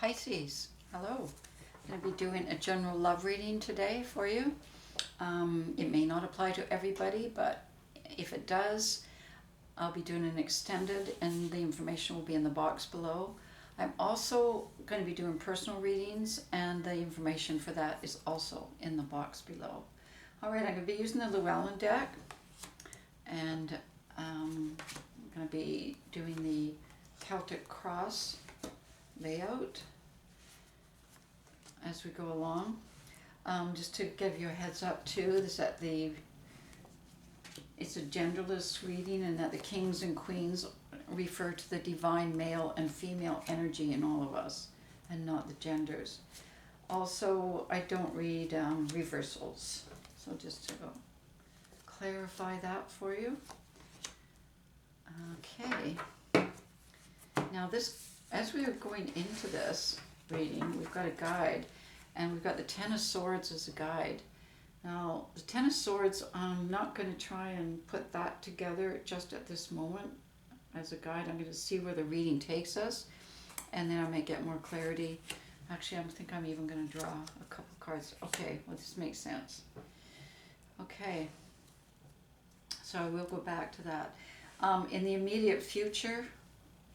Pisces, hello. I'm going to be doing a general love reading today for you. It may not apply to everybody, but if it does, I'll be doing an extended and the information will be in the box below. I'm also going to be doing personal readings and the information for that is also in the box below. Alright, I'm going to be using the Llewellyn deck and I'm going to be doing the Celtic Cross layout as we go along. Just to give you a heads up too, is that it's a genderless reading and that the kings and queens refer to the divine male and female energy in all of us and not the genders. Also, I don't read reversals, so just to clarify that for you. Okay, now this, as we are going into this reading, we've got a guide and we've got the Ten of Swords as a guide. Now the Ten of Swords, I'm not going to try and put that together just at this moment as a guide. I'm going to see where the reading takes us and then I may get more clarity. Actually, I think I'm even going to draw a couple cards. Okay, well, this makes sense. Okay, so I will go back to that. In the immediate future,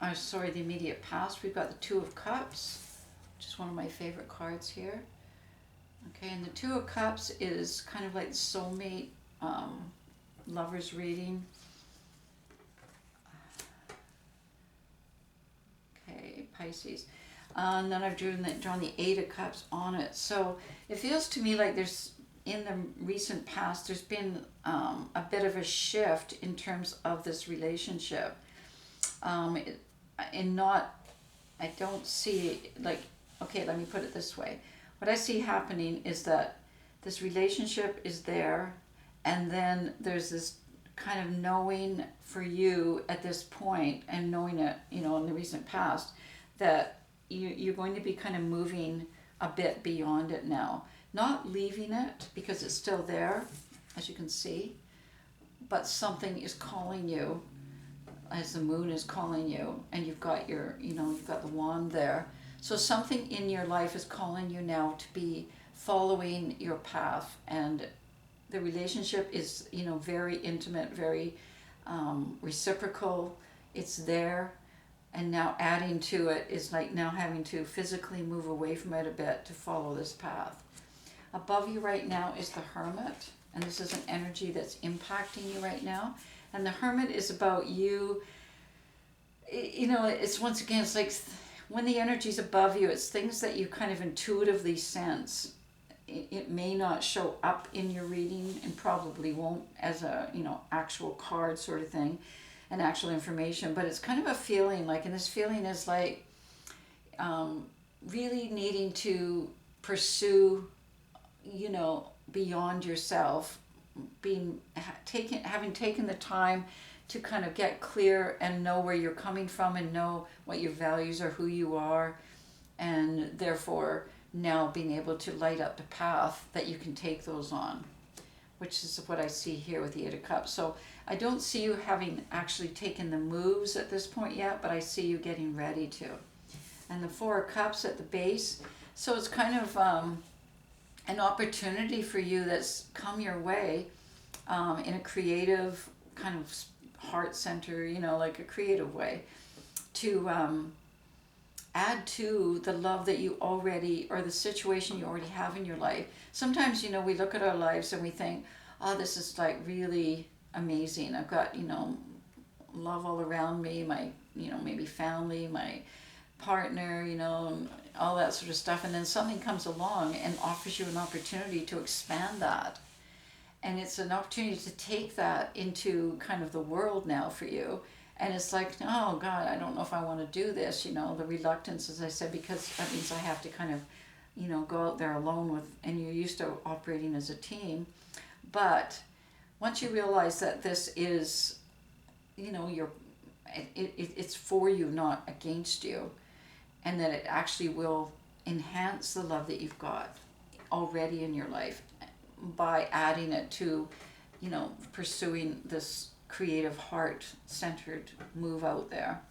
the immediate past, we've got the Two of Cups, which is one of my favorite cards here. Okay, and the Two of Cups is kind of like the soulmate lovers reading. Okay, Pisces. And then I've drawn the Eight of Cups on it. So it feels to me like there's, in the recent past, there's been a bit of a shift in terms of this relationship. I don't see, like, okay, let me put it this way. What I see happening is that this relationship is there, and then there's this kind of knowing for you at this point, and knowing it, in the recent past, that you're going to be kind of moving a bit beyond it now. Not leaving it, because it's still there, as you can see, but something is calling you, as the moon is calling you, and you've got you've got the wand there. So something in your life is calling you now to be following your path, and the relationship is, very intimate, very reciprocal. It's there, and now adding to it is like now having to physically move away from it a bit to follow this path. Above you right now is the Hermit, and this is an energy that's impacting you right now. And the Hermit is about you, it's once again, it's like when the energy's above you, it's things that you kind of intuitively sense. It may not show up in your reading and probably won't as a, actual card sort of thing and actual information, but it's kind of a feeling like, and this feeling is like really needing to pursue, beyond yourself, having taken the time to kind of get clear and know where you're coming from and know what your values are, who you are, and therefore now being able to light up the path that you can take those on, which is what I see here with the Eight of Cups. So I don't see you having actually taken the moves at this point yet, but I see you getting ready to. And the Four of Cups at the base, so it's kind of an opportunity for you that's come your way in a creative kind of heart center, like a creative way to add to the love that you already, or the situation you already have in your life. Sometimes, we look at our lives and we think, oh, this is like really amazing. I've got, love all around me, my, maybe family, my partner, and all that sort of stuff. And then something comes along and offers you an opportunity to expand that. And it's an opportunity to take that into kind of the world now for you. And it's like, oh God, I don't know if I want to do this, the reluctance, as I said, because that means I have to kind of, go out there alone with, and you're used to operating as a team. But once you realize that this is, it's for you, not against you, and that it actually will enhance the love that you've got already in your life by adding it to, pursuing this creative heart-centered move out there.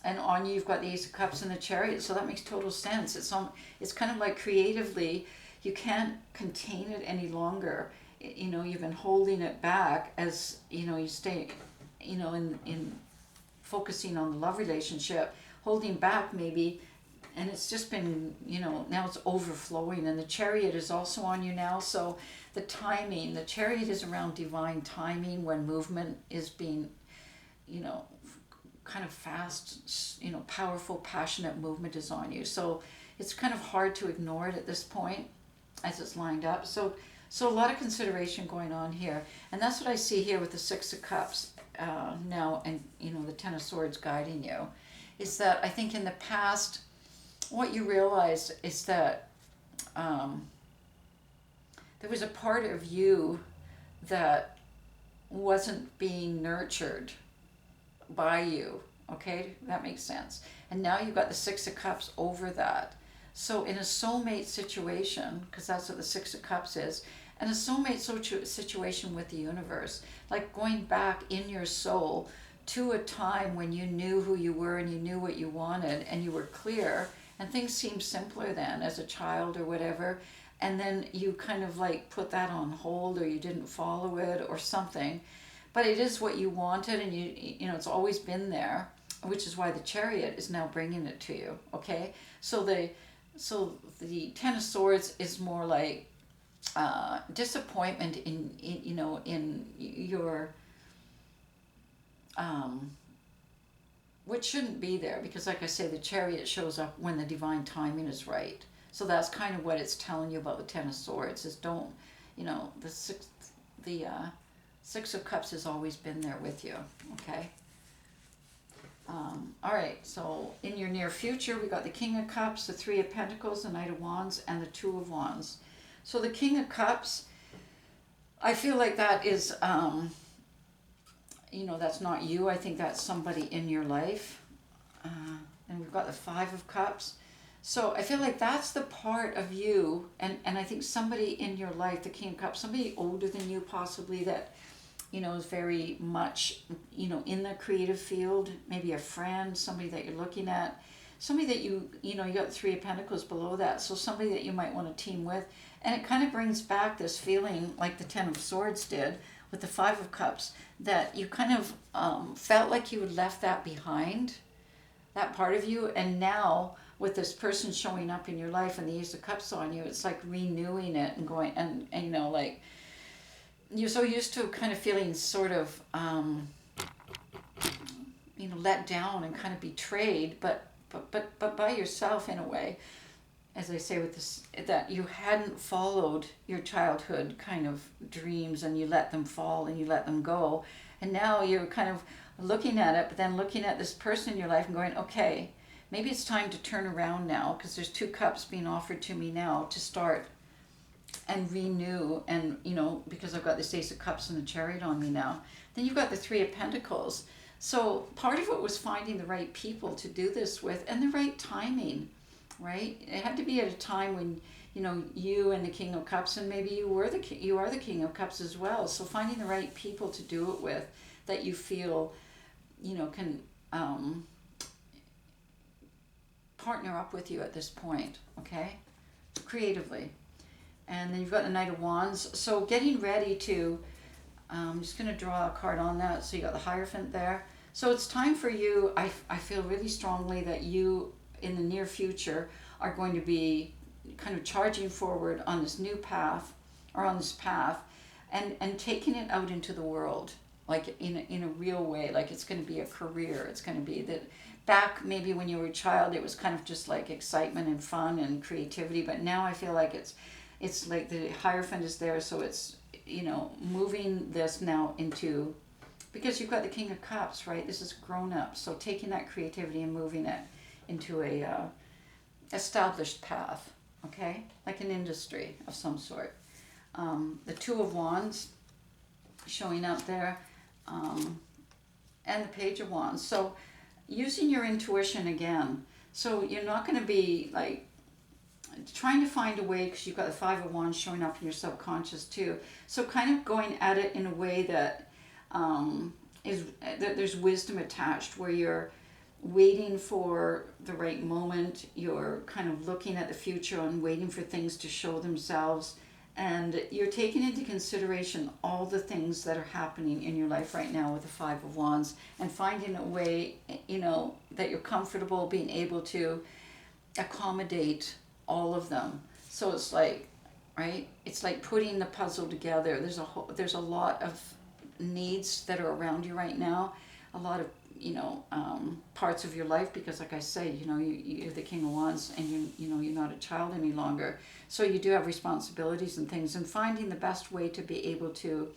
And on you, you've got the Ace of Cups and the Chariot, so that makes total sense. It's kind of like creatively, you can't contain it any longer. You know, you've been holding it back as, you know, you stay, you know, in focusing on the love relationship, holding back maybe, and it's just been, you know, now it's overflowing. And the Chariot is also on you now, so the timing, the Chariot is around divine timing when movement is being, you know, kind of fast, you know, powerful, passionate movement is on you. So it's kind of hard to ignore it at this point as it's lined up. So a lot of consideration going on here. And that's what I see here with the Six of Cups now, and, you know, the Ten of Swords guiding you, is that I think in the past, what you realized is that there was a part of you that wasn't being nurtured by you. Okay, that makes sense. And now you've got the Six of Cups over that. So in a soulmate situation, because that's what the Six of Cups is, and a soulmate situation with the universe, like going back in your soul to a time when you knew who you were and you knew what you wanted and you were clear, and things seemed simpler then as a child or whatever, and then you kind of like put that on hold, or you didn't follow it or something, but it is what you wanted, and you know, it's always been there, which is why the Chariot is now bringing it to you. Okay, so the Ten of Swords is more like disappointment in you know, in your which shouldn't be there, because like I say, the Chariot shows up when the divine timing is right. So that's kind of what it's telling you about the Ten of Swords, is don't, you know, the Six of Cups has always been there with you. Okay. All right, so in your near future, we got the King of Cups, the Three of Pentacles, the Knight of Wands, and the Two of Wands. So the King of Cups, I feel like that is, you know, that's not you. I think that's somebody in your life. And we've got the Five of Cups. So I feel like that's the part of you, and I think somebody in your life, the King of Cups, somebody older than you possibly, that, you know, is very much, you know, in the creative field, maybe a friend, somebody that you're looking at, somebody that you know, you got the Three of Pentacles below that, so somebody that you might want to team with. And it kind of brings back this feeling like the Ten of Swords did with the Five of Cups, that you kind of felt like you had left that behind, that part of you, and now with this person showing up in your life and the Ace of Cups on you, it's like renewing it and going, and you know, like, you're so used to kind of feeling sort of, you know, let down and kind of betrayed, but by yourself in a way, as I say with this, that you hadn't followed your childhood kind of dreams, and you let them fall and you let them go, and now you're kind of looking at it, but then looking at this person in your life and going, okay, maybe it's time to turn around now, because there's two cups being offered to me now to start and renew, and, you know, because I've got this Ace of Cups and the Chariot on me now. Then you've got the Three of Pentacles. So part of it was finding the right people to do this with, and the right timing, right? It had to be at a time when, you know, you and the King of Cups, and maybe you are the King of Cups as well. So finding the right people to do it with, that you feel, you know, can partner up with you at this point, okay, creatively. And then you've got the Knight of Wands. So getting ready to, I'm just going to draw a card on that. So you got the Hierophant there. So it's time for you, I feel really strongly that you, in the near future, are going to be kind of charging forward on this new path, or on this path, and taking it out into the world, like in a real way. Like it's going to be a career. It's going to be that. Back maybe when you were a child, it was kind of just like excitement and fun and creativity, but now I feel like it's like the Hierophant is there, so it's, you know, moving this now into, because you've got the King of Cups, right? This is grown up, so taking that creativity and moving it into a established path, okay, like an industry of some sort. The Two of Wands showing up there, and the Page of Wands. So using your intuition again. So you're not going to be like trying to find a way, because you've got the Five of Wands showing up in your subconscious too. So kind of going at it in a way that is that there's wisdom attached, where you're waiting for the right moment. You're kind of looking at the future and waiting for things to show themselves. And you're taking into consideration all the things that are happening in your life right now with the Five of Wands, and finding a way, that you're comfortable being able to accommodate all of them. So it's like, right? It's like putting the puzzle together. There's a lot of needs that are around you right now, a lot of parts of your life, because like I say, you're the King of Wands, and you're not a child any longer, so you do have responsibilities and things, and finding the best way to be able to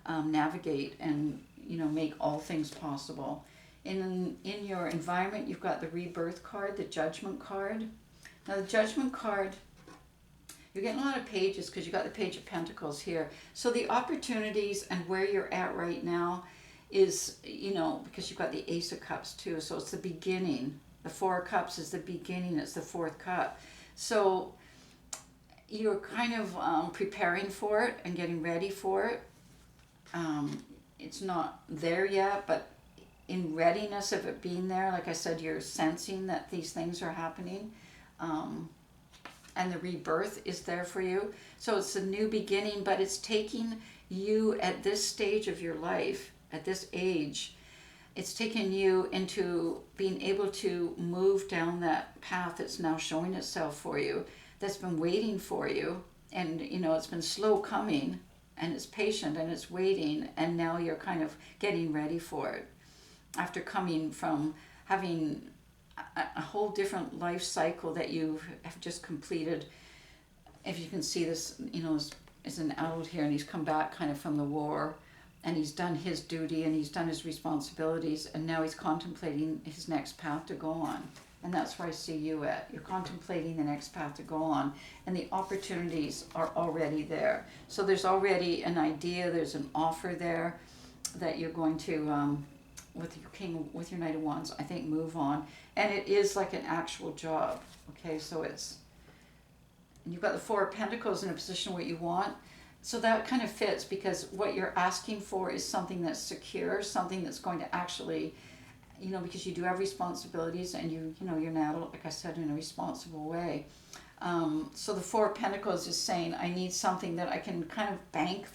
navigate and make all things possible. In your environment, you've got the Rebirth card, the Judgment card. Now the Judgment card, you're getting a lot of pages because you got the Page of Pentacles here. So the opportunities and where you're at right now is, because you've got the Ace of Cups too. So it's the beginning. The Four of Cups is the beginning. It's the fourth cup. So you're kind of preparing for it and getting ready for it. It's not there yet, but in readiness of it being there, like I said, you're sensing that these things are happening. And the rebirth is there for you. So it's a new beginning, but it's taking you at this stage of your life, at this age, it's taken you into being able to move down that path that's now showing itself for you, that's been waiting for you. And, it's been slow coming, and it's patient, and it's waiting, and now you're kind of getting ready for it. After coming from having a whole different life cycle that you have just completed. If you can see this, is an adult here, and he's come back kind of from the war, and he's done his duty, and he's done his responsibilities, and now he's contemplating his next path to go on. And that's where I see you at. You're contemplating the next path to go on, and the opportunities are already there. So there's already an idea, there's an offer there that you're going to, with your Knight of Wands, I think, move on. And it is like an actual job. Okay, so and you've got the Four of Pentacles in a position where you want. So that kind of fits, because what you're asking for is something that's secure, something that's going to actually, because you do have responsibilities, and you're an adult, like I said, in a responsible way. So the Four of Pentacles is saying, I need something that I can kind of bank,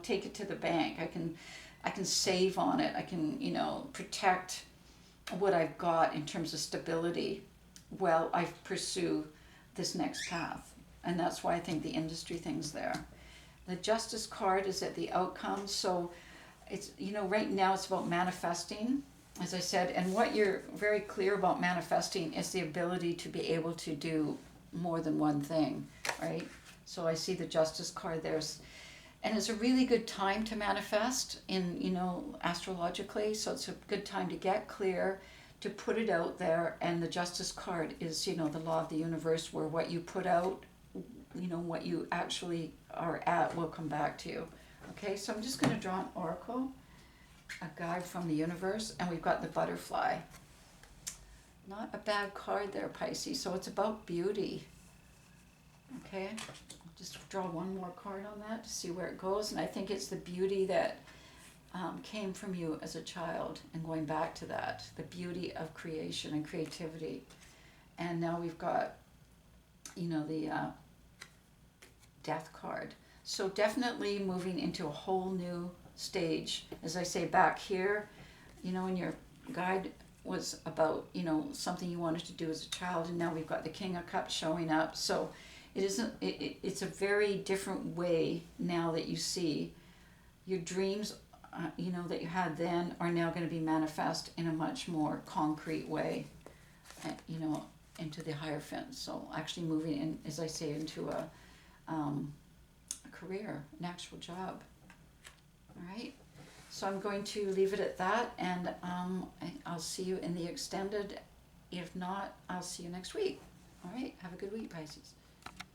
take it to the bank. I can save on it. I can, protect what I've got in terms of stability while I pursue this next path. And that's why I think the industry thing's there. The Justice card is at the outcome. So it's, right now it's about manifesting, as I said. And what you're very clear about manifesting is the ability to be able to do more than one thing, right? So I see the Justice card there. And it's a really good time to manifest astrologically. So it's a good time to get clear, to put it out there. And the Justice card is, the law of the universe, where what you put out, what you actually are at will come back to you. Okay, so I'm just going to draw an oracle, a guide from the universe. And we've got the butterfly. Not a bad card there, Pisces. So it's about beauty. Okay. Just draw one more card on that to see where it goes. And I think it's the beauty that came from you as a child, and going back to that, the beauty of creation and creativity. And now we've got, the Death card. So definitely moving into a whole new stage. As I say, back here, in your guide was about, something you wanted to do as a child. And now we've got the King of Cups showing up. So it's a very different way now that you see your dreams, that you had then are now going to be manifest in a much more concrete way, into the Hierophant. So actually moving in, as I say, into a career, an actual job. All right. So I'm going to leave it at that, and I'll see you in the extended. If not, I'll see you next week. All right. Have a good week, Pisces.